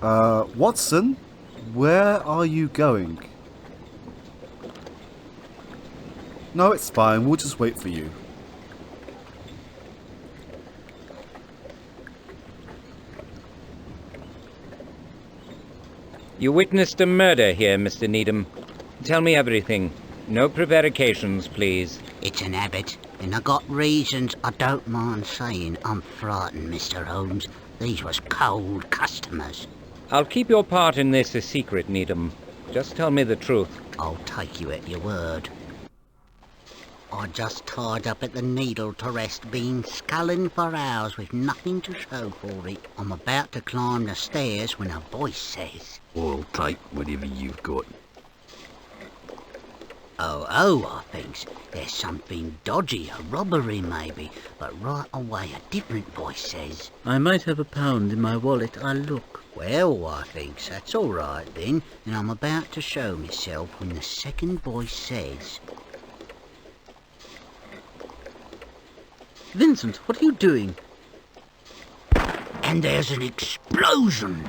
Watson, where are you going? No, it's fine. We'll just wait for you. You witnessed a murder here, Mr. Needham. Tell me everything. No prevarications, please. It's an habit, and I got reasons I don't mind saying I'm frightened, Mr. Holmes. These was cold customers. I'll keep your part in this a secret, Needham. Just tell me the truth. I'll take you at your word. I just tied up at the Needle to rest, been sculling for hours with nothing to show for it. I'm about to climb the stairs when a voice says, I'll take whatever you've got. Oh, I thinks, there's something dodgy, a robbery maybe, but right away a different voice says, I might have £1 in my wallet, I'll look. Well, I thinks, that's all right then, and I'm about to show myself when the second voice says, Vincent, what are you doing? and there's an explosion.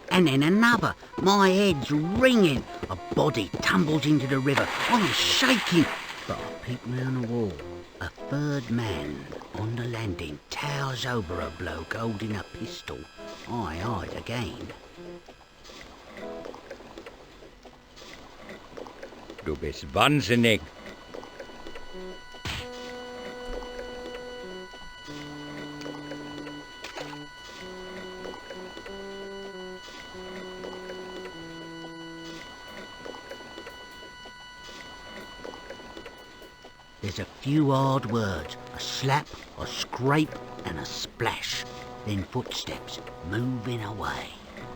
And then another. My head's ringing. A body tumbles into the river. I'm shaking. But I peek round the wall. A third man on the landing towers over a bloke holding a pistol. I hide again. Du bist wahnsinnig. There's a few hard words, a slap, a scrape and a splash. Then footsteps moving away.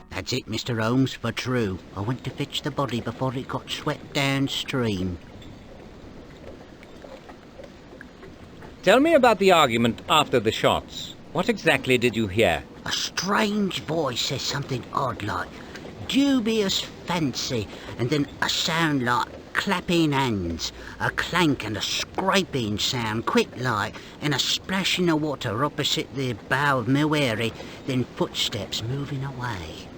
That's it, Mr. Holmes, for true. I went to fetch the body before it got swept downstream. Tell me about the argument after the shots. What exactly did you hear? A strange voice says something odd like dubious fancy, and then a sound like clapping hands, a clank and a scraping sound, quick like, and a splash in the water opposite the bow of my wherry, then footsteps moving away.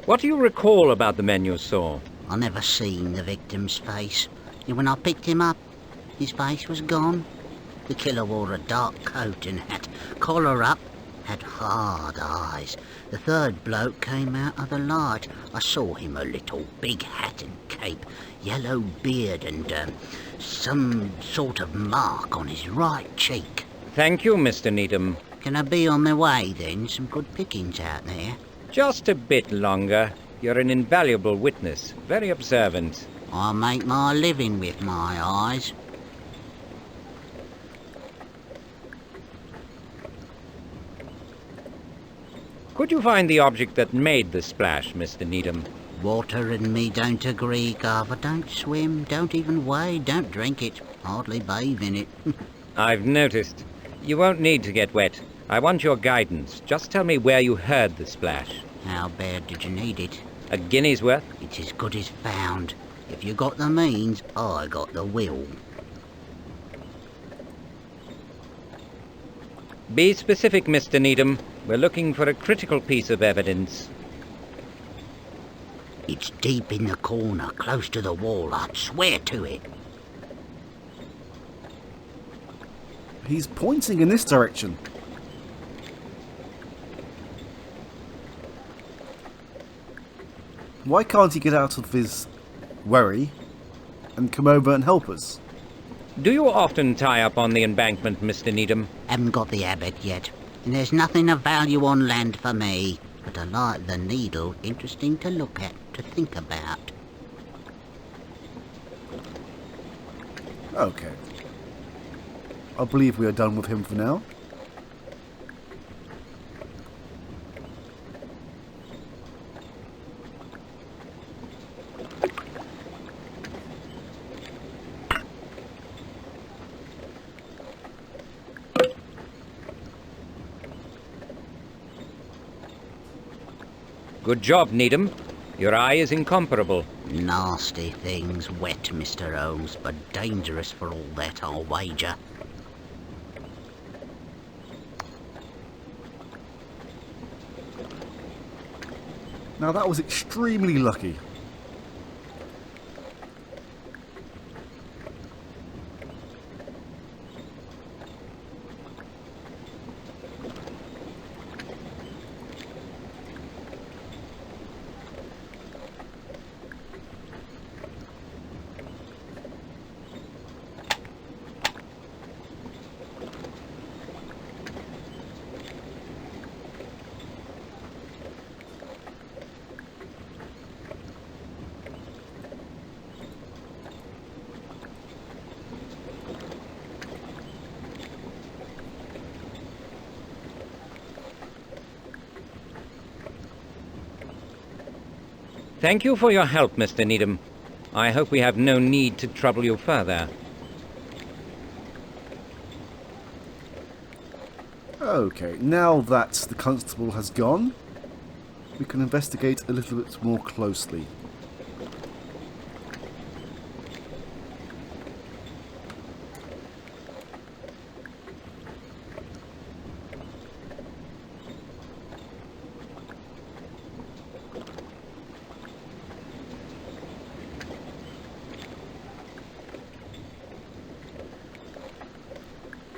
What do you recall about the men you saw? I never seen the victim's face. And when I picked him up, his face was gone. The killer wore a dark coat and hat, collar up, had hard eyes. The third bloke came out of the light. I saw him a little, big hat and cape, yellow beard and some sort of mark on his right cheek. Thank you, Mr. Needham. Can I be on my way then? Some good pickings out there. Just a bit longer. You're an invaluable witness, very observant. I make my living with my eyes. Could you find the object that made the splash, Mr. Needham? Water and me don't agree, Garver. Don't swim, don't even wade, don't drink it, hardly bathe in it. I've noticed. You won't need to get wet. I want your guidance. Just tell me where you heard the splash. How bad did you need it? A guinea's worth? It's as good as found. If you got the means, I got the will. Be specific, Mr. Needham. We're looking for a critical piece of evidence. It's deep in the corner, close to the wall, I'd swear to it. He's pointing in this direction. Why can't he get out of his wherry and come over and help us? Do you often tie up on the embankment, Mr. Needham? Haven't got the habit yet, and there's nothing of value on land for me. But I like the Needle, interesting to look at, to think about. Okay. I believe we are done with him for now. Good job, Needham. Your eye is incomparable. Nasty things, wet, Mr. Holmes, but dangerous for all that, I'll wager. Now that was extremely lucky. Thank you for your help, Mr. Needham. I hope we have no need to trouble you further. Okay, now that the constable has gone, we can investigate a little bit more closely.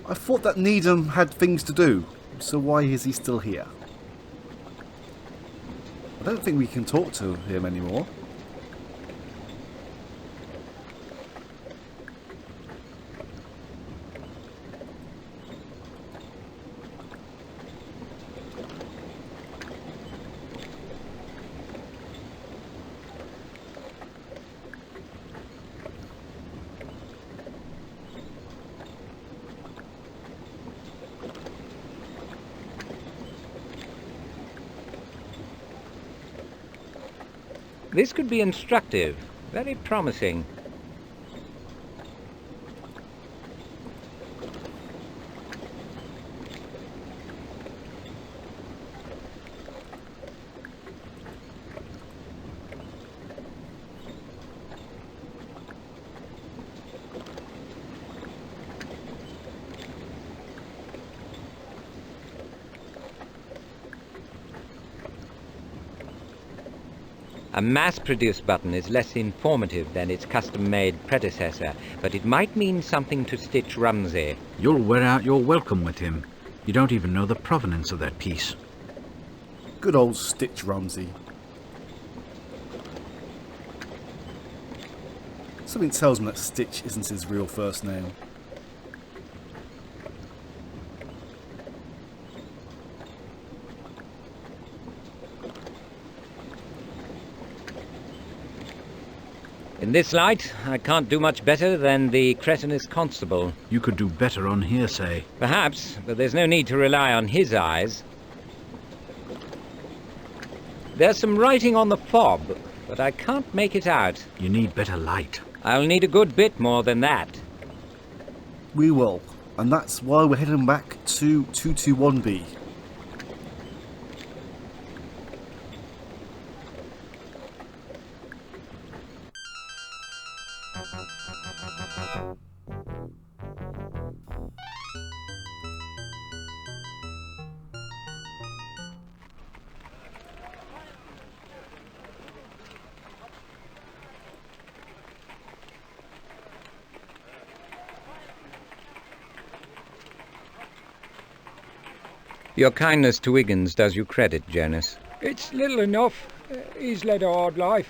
I thought that Needham had things to do, so why is he still here? I don't think we can talk to him anymore. This could be instructive, very promising. A mass-produced button is less informative than its custom-made predecessor, but it might mean something to Stitch Rumsey. You'll wear out your welcome with him. You don't even know the provenance of that piece. Good old Stitch Rumsey. Something tells me that Stitch isn't his real first name. In this light, I can't do much better than the cretinous constable. You could do better on hearsay. Perhaps, but there's no need to rely on his eyes. There's some writing on the fob, but I can't make it out. You need better light. I'll need a good bit more than that. We will, and that's why we're heading back to 221B. Your kindness to Wiggins does you credit, Jonas. It's little enough. He's led a hard life.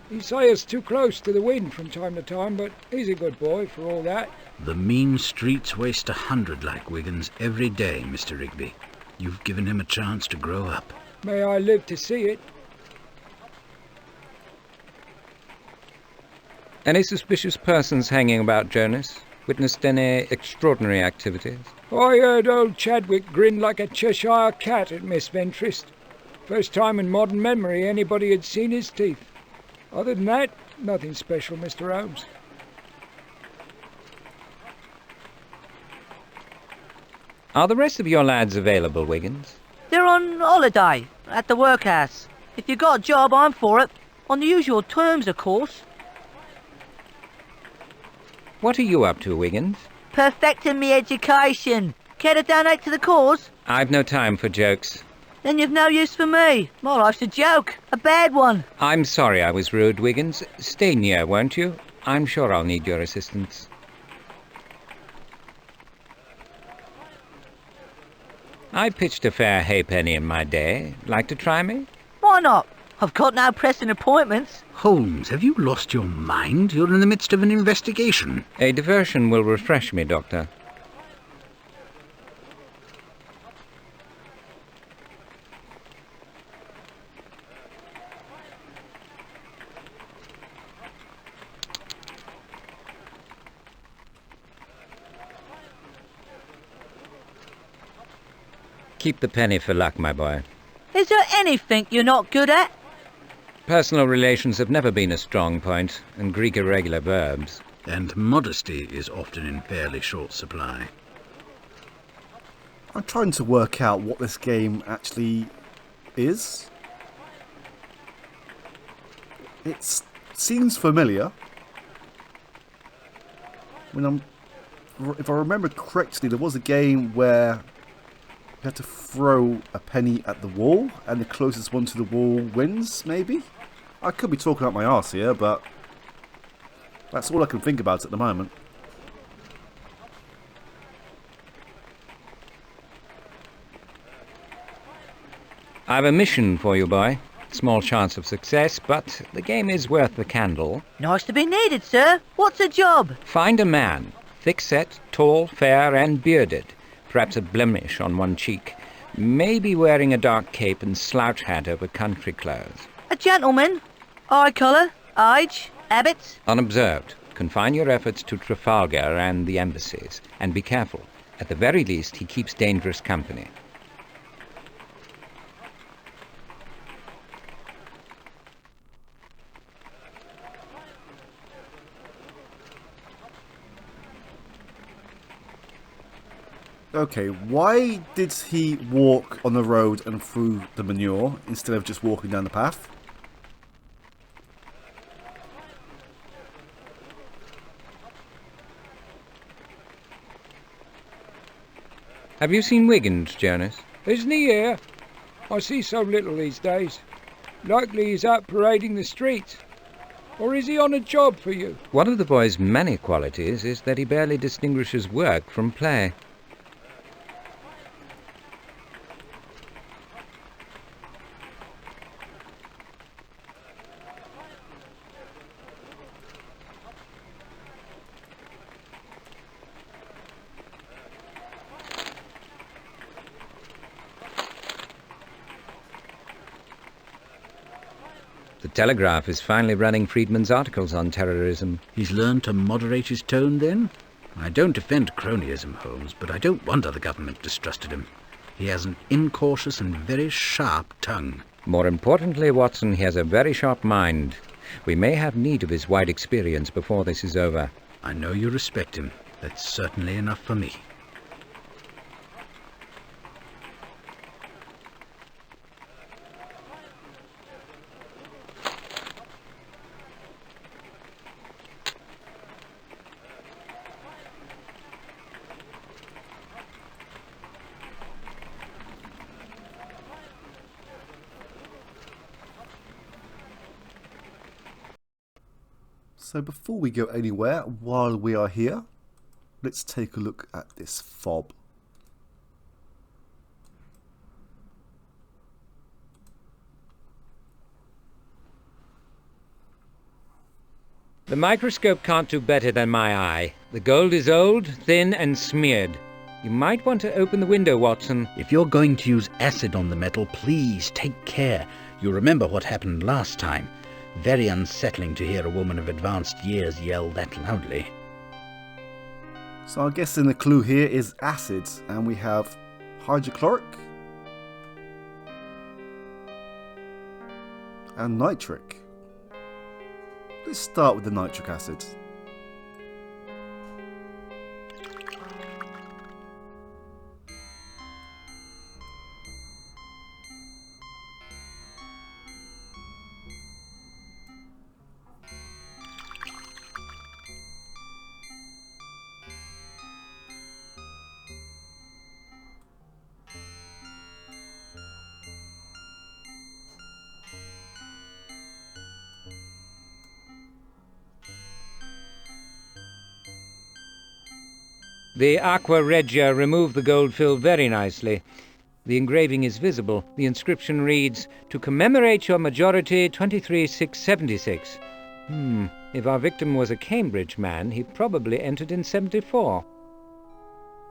He sails too close to the wind from time to time, but he's a good boy for all that. The mean streets waste 100 like Wiggins every day, Mr. Rigby. You've given him a chance to grow up. May I live to see it. Any suspicious persons hanging about, Jonas? Witnessed any extraordinary activities? I heard old Chadwick grin like a Cheshire cat at Miss Ventrist. First time in modern memory anybody had seen his teeth. Other than that, nothing special, Mr. Holmes. Are the rest of your lads available, Wiggins? They're on holiday at the workhouse. If you got a job, I'm for it. On the usual terms, of course. What are you up to, Wiggins? Perfecting me education. Care to donate to the cause? I've no time for jokes. Then you've no use for me. My life's a joke. A bad one. I'm sorry I was rude, Wiggins. Stay near, won't you? I'm sure I'll need your assistance. I pitched a fair halfpenny in my day. Like to try me? Why not? I've got no pressing appointments. Holmes, have you lost your mind? You're in the midst of an investigation. A diversion will refresh me, Doctor. Keep the penny for luck, my boy. Is there anything you're not good at? Personal relations have never been a strong point, and Greek irregular verbs. And modesty is often in fairly short supply. I'm trying to work out what this game actually is. It seems familiar. If I remember correctly, there was a game where you had to throw a penny at the wall, and the closest one to the wall wins, maybe? I could be talking out my arse here, but that's all I can think about at the moment. I've a mission for you, boy. Small chance of success, but the game is worth the candle. Nice to be needed, sir. What's a job? Find a man, thick-set, tall, fair, and bearded. Perhaps a blemish on one cheek. Maybe wearing a dark cape and slouch hat over country clothes. A gentleman? Eye colour? Age? Habits? Unobserved. Confine your efforts to Trafalgar and the embassies. And be careful. At the very least, he keeps dangerous company. Okay, why did he walk on the road and through the manure instead of just walking down the path? Have you seen Wiggins, Jonas? Isn't he here? I see so little these days. Likely he's out parading the streets. Or is he on a job for you? One of the boy's many qualities is that he barely distinguishes work from play. The Telegraph is finally running Friedman's articles on terrorism. He's learned to moderate his tone, then? I don't defend cronyism, Holmes, but I don't wonder the government distrusted him. He has an incautious and very sharp tongue. More importantly, Watson, he has a very sharp mind. We may have need of his wide experience before this is over. I know you respect him. That's certainly enough for me. So before we go anywhere, while we are here, let's take a look at this fob. The microscope can't do better than my eye. The gold is old, thin, and smeared. You might want to open the window, Watson. If you're going to use acid on the metal, please take care. You remember what happened last time. Very unsettling to hear a woman of advanced years yell that loudly. So I'm guessing the clue here is acid, and we have hydrochloric and nitric. Let's start with the nitric acid. The Aqua Regia removed the gold fill very nicely. The engraving is visible. The inscription reads, "To commemorate your majority, 23676. If our victim was a Cambridge man, he probably entered in 74.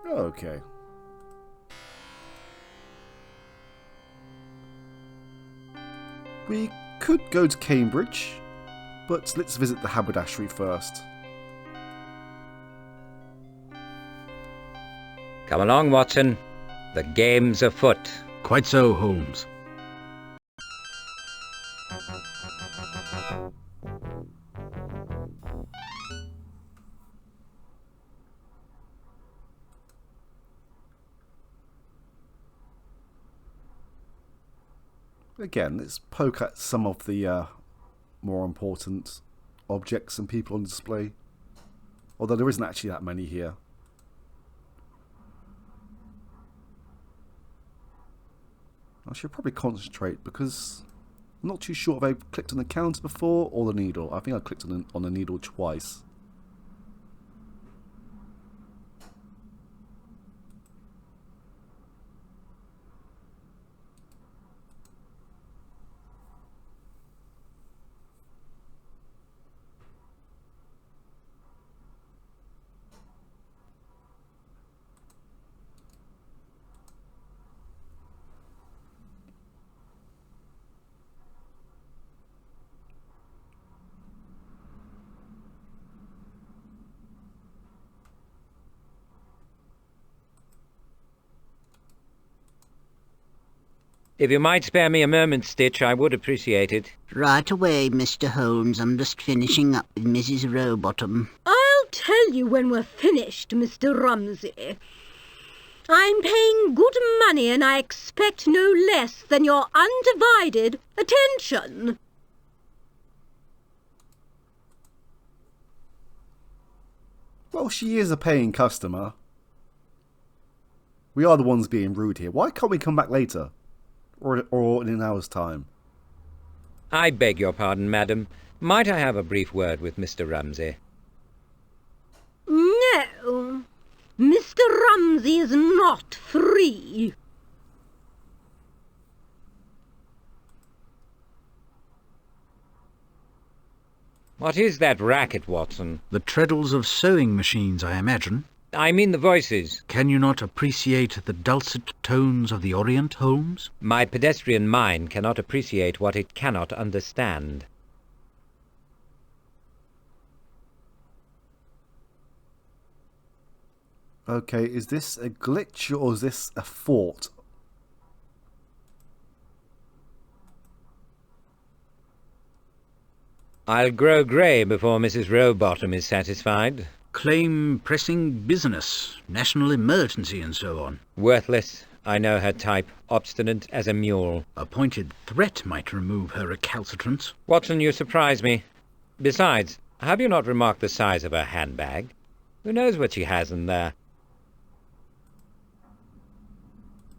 Okay. We could go to Cambridge, but let's visit the haberdashery first. Come along, Watson. The game's afoot. Quite so, Holmes. Again, let's poke at some of the more important objects and people on display. Although there isn't actually that many here. I should probably concentrate because I'm not too sure if I clicked on the counter before or the needle. I think I clicked on the needle twice. If you might spare me a moment, Stitch, I would appreciate it. Right away, Mr. Holmes. I'm just finishing up with Mrs. Rowbottom. I'll tell you when we're finished, Mr. Rumsey. I'm paying good money and I expect no less than your undivided attention. Well, she is a paying customer. We are the ones being rude here. Why can't we come back later? Or in an hour's time? I beg your pardon, madam. Might I have a brief word with Mr. Rumsey? No, Mr. Rumsey is not free. What is that racket, Watson? The treadles of sewing machines, I imagine. I mean the voices. Can you not appreciate the dulcet tones of the Orient, Holmes? My pedestrian mind cannot appreciate what it cannot understand. Okay, is this a glitch or is this a fort? I'll grow grey before Mrs. Rowbottom is satisfied. Claim pressing business, national emergency and so on. Worthless. I know her type. Obstinate as a mule. A pointed threat might remove her recalcitrance. Watson, you surprise me. Besides, have you not remarked the size of her handbag? Who knows what she has in there?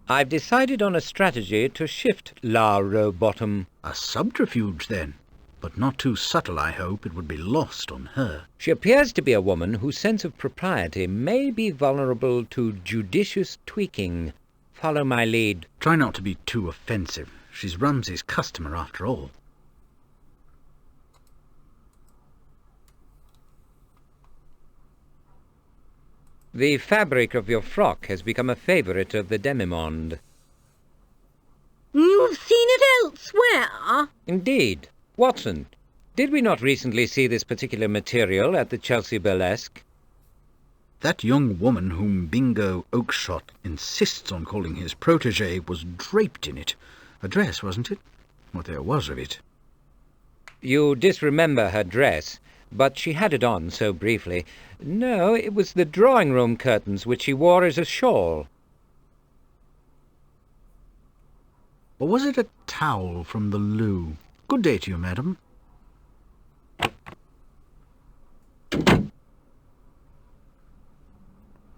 I've decided on a strategy to shift La Rowbottom. A subterfuge, then. But not too subtle, I hope. It would be lost on her. She appears to be a woman whose sense of propriety may be vulnerable to judicious tweaking. Follow my lead. Try not to be too offensive. She's Rumsey's customer, after all. The fabric of your frock has become a favourite of the demi-monde. You've seen it elsewhere? Indeed. Watson, did we not recently see this particular material at the Chelsea Burlesque? That young woman whom Bingo Oakshott insists on calling his protégé was draped in it. A dress, wasn't it? What there was of it. You disremember her dress, but she had it on so briefly. No, it was the drawing-room curtains which she wore as a shawl. Or was it a towel from the loo? Good day to you, madam.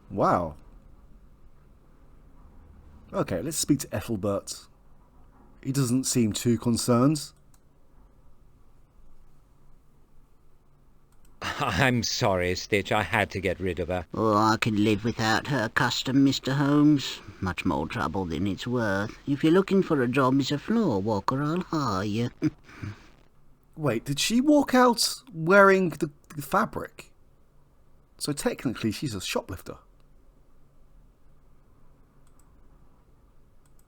Wow. Okay, let's speak to Ethelbert. He doesn't seem too concerned. I'm sorry, Stitch. I had to get rid of her. Oh, I can live without her custom, Mr. Holmes. Much more trouble than it's worth. If you're looking for a job as a floor walker, I'll hire you. Wait, did she walk out wearing the fabric? So technically she's a shoplifter.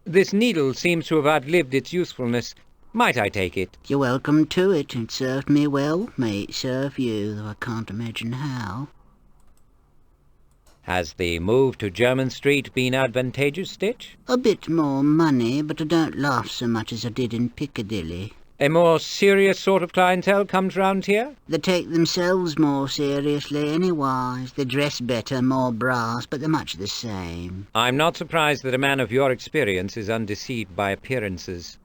This needle seems to have outlived its usefulness. Might I take it? You're welcome to it. It served me well. May it serve you, though I can't imagine how. Has the move to German Street been advantageous, Stitch? A bit more money, but I don't laugh so much as I did in Piccadilly. A more serious sort of clientele comes round here? They take themselves more seriously anywise. They dress better, more brass, but they're much the same. I'm not surprised that a man of your experience is undeceived by appearances.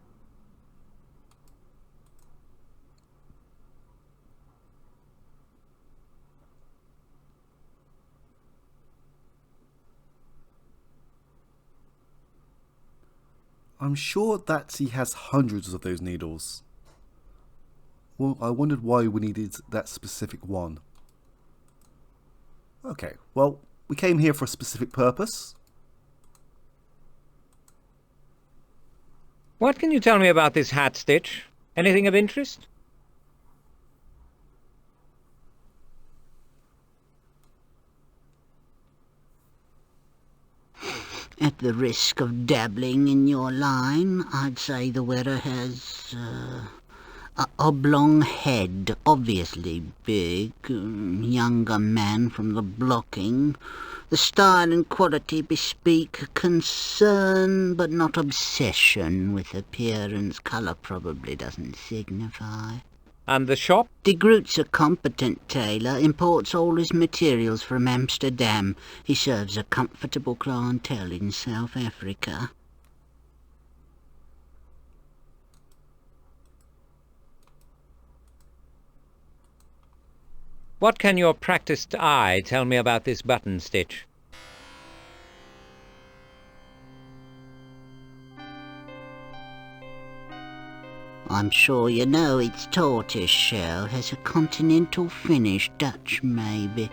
I'm sure that he has hundreds of those needles. Well, I wondered why we needed that specific one. Okay, well, we came here for a specific purpose. What can you tell me about this hat, Stitch? Anything of interest? At the risk of dabbling in your line, I'd say the wearer has a oblong head, obviously big, younger man from the blocking. The style and quality bespeak concern, but not obsession with appearance. Colour probably doesn't signify. And the shop? De Groot's a competent tailor, imports all his materials from Amsterdam. He serves a comfortable clientele in South Africa. What can your practised eye tell me about this button, Stitch? I'm sure you know its tortoise shell has a continental finish, Dutch maybe.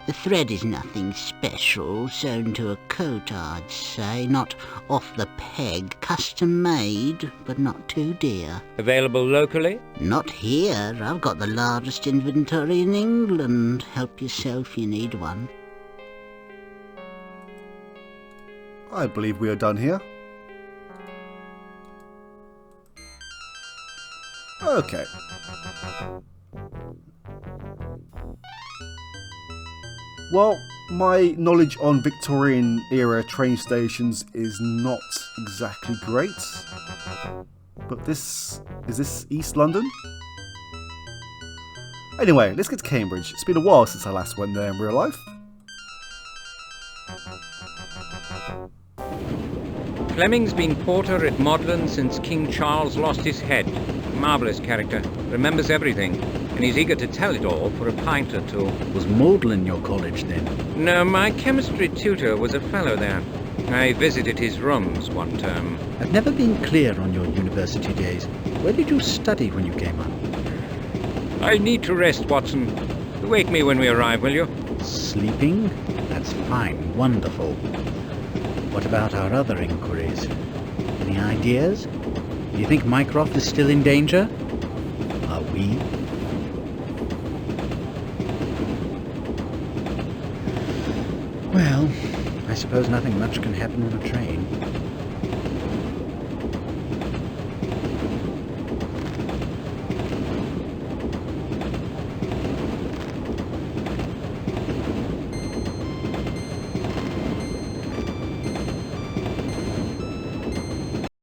The thread is nothing special, sewn to a coat I'd say, not off the peg, custom made, but not too dear. Available locally? Not here, I've got the largest inventory in England. Help yourself, you need one. I believe we are done here. Okay. Well, my knowledge on Victorian era train stations is not exactly great. But is this East London? Anyway, let's get to Cambridge. It's been a while since I last went there in real life. Fleming's been porter at Magdalen since King Charles lost his head. Marvellous character. Remembers everything. And he's eager to tell it all for a pint or two. Was Magdalen your college then? No, my chemistry tutor was a fellow there. I visited his rooms one term. I've never been clear on your university days. Where did you study when you came up? I need to rest, Watson. Wake me when we arrive, will you? Sleeping? That's fine. Wonderful. What about our other inquiries? Any ideas? Do you think Mycroft is still in danger? Are we? Well, I suppose nothing much can happen on a train.